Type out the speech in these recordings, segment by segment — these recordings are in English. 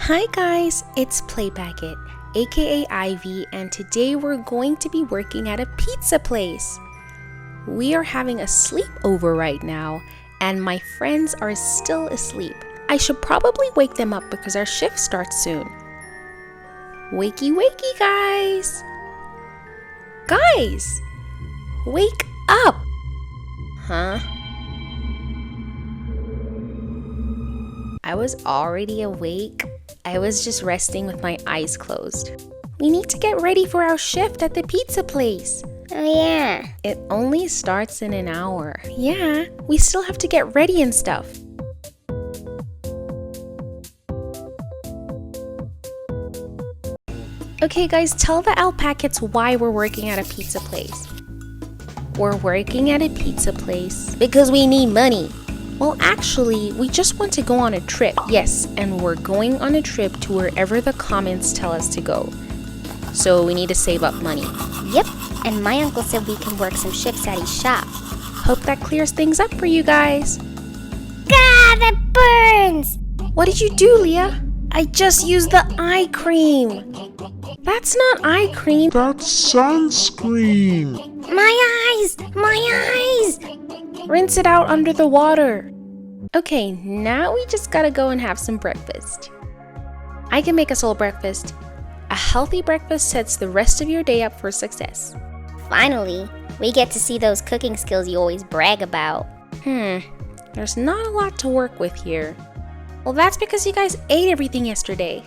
Hi guys, it's Playpacket, aka Ivy, and today we're going to be working at a pizza place. We are having a sleepover right now, and my friends are still asleep. I should probably wake them up because our shift starts soon. Wakey wakey guys! Guys! Wake up! Huh? I was already awake. I was just resting with my eyes closed. We need to get ready for our shift at the pizza place. Oh yeah. It only starts in an hour. Yeah, we still have to get ready and stuff. Okay guys, tell the alpacas why we're working at a pizza place. We're working at a pizza place because we need money. Well, actually, we just want to go on a trip. Yes, and we're going on a trip to wherever the comments tell us to go. So we need to save up money. Yep, and my uncle said we can work some shifts at his shop. Hope that clears things up for you guys. God, that burns! What did you do, Lia? I just used the eye cream. That's not eye cream. That's sunscreen. My eyes! My eyes! Rinse it out under the water. Okay, now we just gotta go and have some breakfast. I can make us all breakfast. A healthy breakfast sets the rest of your day up for success. Finally, we get to see those cooking skills you always brag about. There's not a lot to work with here. Well, that's because you guys ate everything yesterday.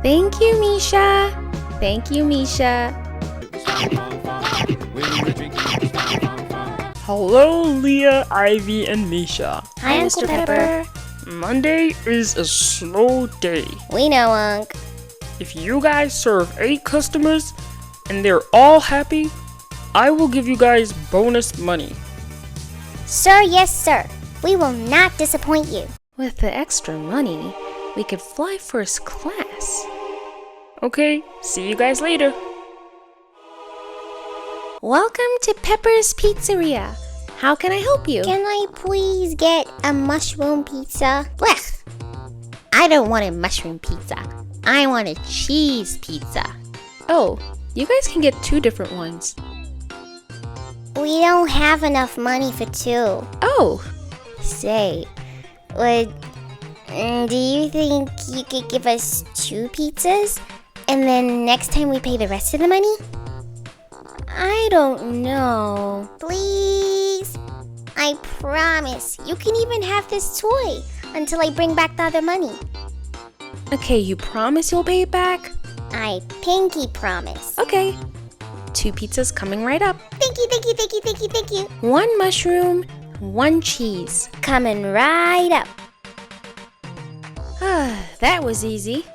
Thank you, Misha. Thank you, Misha. Hello, Lia, Ivy, and Misha. Hi, Uncle Pepper. Monday is a slow day. We know, Unc. If you guys serve 8 customers and they're all happy, I will give you guys bonus money. Sir, yes, sir. We will not disappoint you. With the extra money, we could fly first class. Okay, see you guys later. Welcome to Pepper's Pizzeria. How can I help you? Can I please get a mushroom pizza? Blech! I don't want a mushroom pizza. I want a cheese pizza. Oh, you guys can get 2 different ones. We don't have enough money for 2. Oh, Say, do you think you could give us 2 pizzas? And then next time we pay the rest of the money? I don't know. Please? I promise. You can even have this toy until I bring back the other money. okay, you promise you'll pay it back? I pinky promise. Okay. 2 pizzas coming right up. Thank you, thank you, thank you, thank you, thank you. 1 mushroom, 1 cheese. Coming right up. That was easy.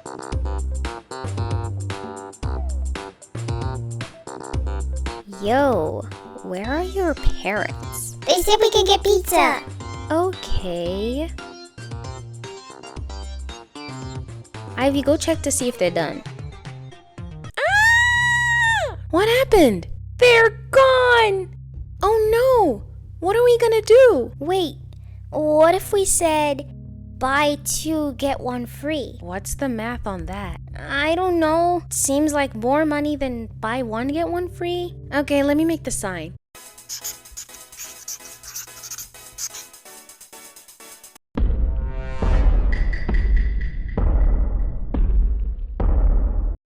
Yo, where are your parents? They said we could get pizza. Okay. Ivy, go check to see if they're done. Ah! What happened? They're gone! Oh no! What are we gonna do? Wait, what if we said buy 2, get 1 free? What's the math on that? I don't know. Seems like more money than buy 1 get 1 free. Okay, let me make the sign.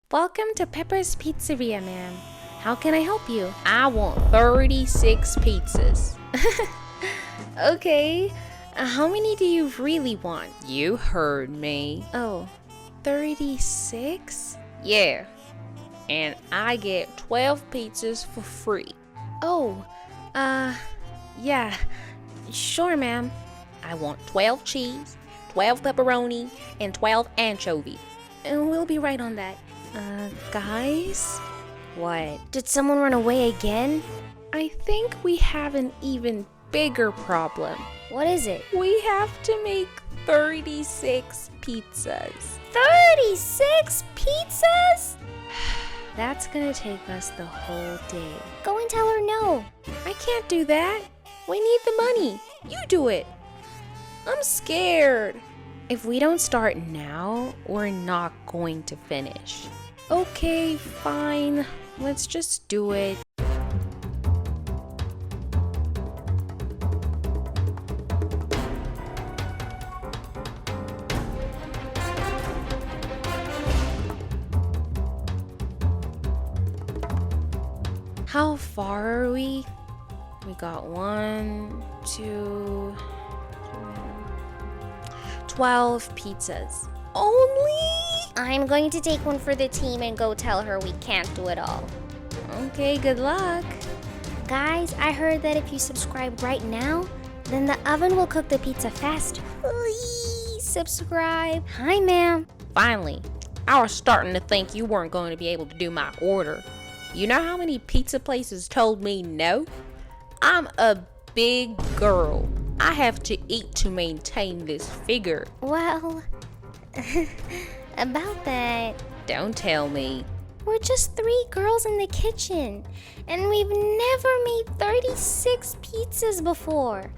Welcome to Pepper's Pizzeria, ma'am. How can I help you? I want 36 pizzas. Okay. How many do you really want? You heard me. Oh, 36? Yeah. And I get 12 pizzas for free. Oh, yeah. Sure, ma'am. I want 12 cheese, 12 pepperoni, and 12 anchovy. And we'll be right on that. Guys? What? Did someone run away again? I think we have an even bigger problem. What is it? We have to make 36 pizzas. 36 pizzas? That's gonna take us the whole day. Go and tell her no. I can't do that. We need the money. You do it. I'm scared. If we don't start now, we're not going to finish. Okay, fine. Let's just do it. How far are we? We got 1, 2, 12 pizzas. Only? I'm going to take one for the team and go tell her we can't do it all. Okay, good luck. Guys, I heard that if you subscribe right now, then the oven will cook the pizza faster. Please subscribe. Hi, ma'am. Finally, I was starting to think you weren't going to be able to do my order. You know how many pizza places told me no? I'm a big girl. I have to eat to maintain this figure. Well, about that, Don't tell me. we're just 3 girls in the kitchen, and we've never made 36 pizzas before.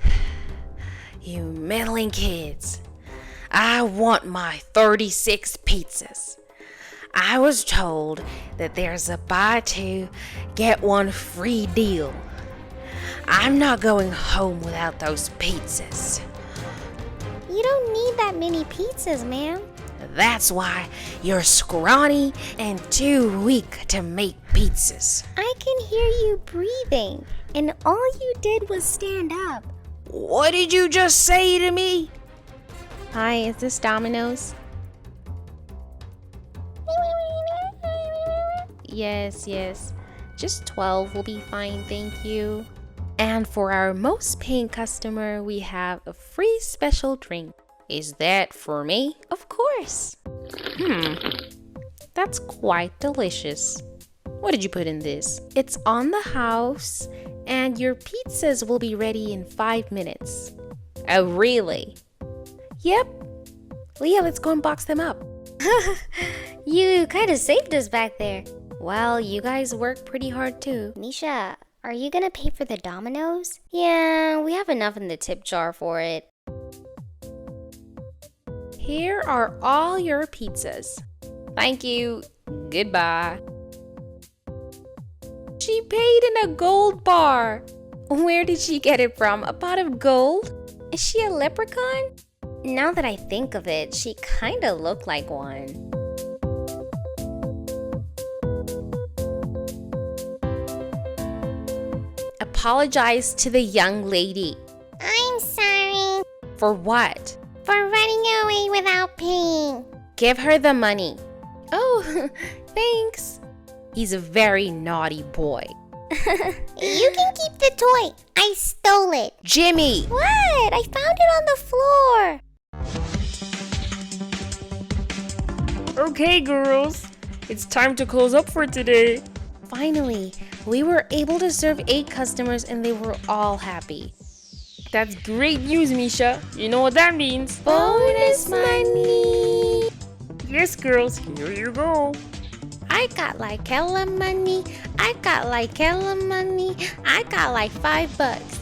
You meddling kids. I want my 36 pizzas. I was told that there's a buy 2, get 1 free deal. I'm not going home without those pizzas. You don't need that many pizzas, ma'am. That's why you're scrawny and too weak to make pizzas. I can hear you breathing, and all you did was stand up. What did you just say to me? Hi, is this Domino's? Yes. Just 12 will be fine, thank you. And for our most paying customer, we have a free special drink. Is that for me? Of course. That's quite delicious. What did you put in this? It's on the house, and your pizzas will be ready in 5 minutes. Oh, really? Yep. Leah, let's go and box them up. You kind of saved us back there. Well, you guys work pretty hard too. Misha, are you gonna pay for the Domino's? Yeah, we have enough in the tip jar for it. Here are all your pizzas. Thank you. Goodbye. She paid in a gold bar. Where did she get it from? A pot of gold? Is she a leprechaun? Now that I think of it, she kinda looked like one. Apologize to the young lady. I'm sorry For what? for running away without paying. Give her the money. Oh, thanks. He's a very naughty boy. You can keep the toy. I stole it. Jimmy! What? I found it on the floor. Okay, girls. It's time to close up for today. Finally, we were able to serve 8 customers and they were all happy. That's great news, Misha. You know what that means. Bonus money! Yes, girls, here you go. I got like hella money. I got like hella money. I got like $5.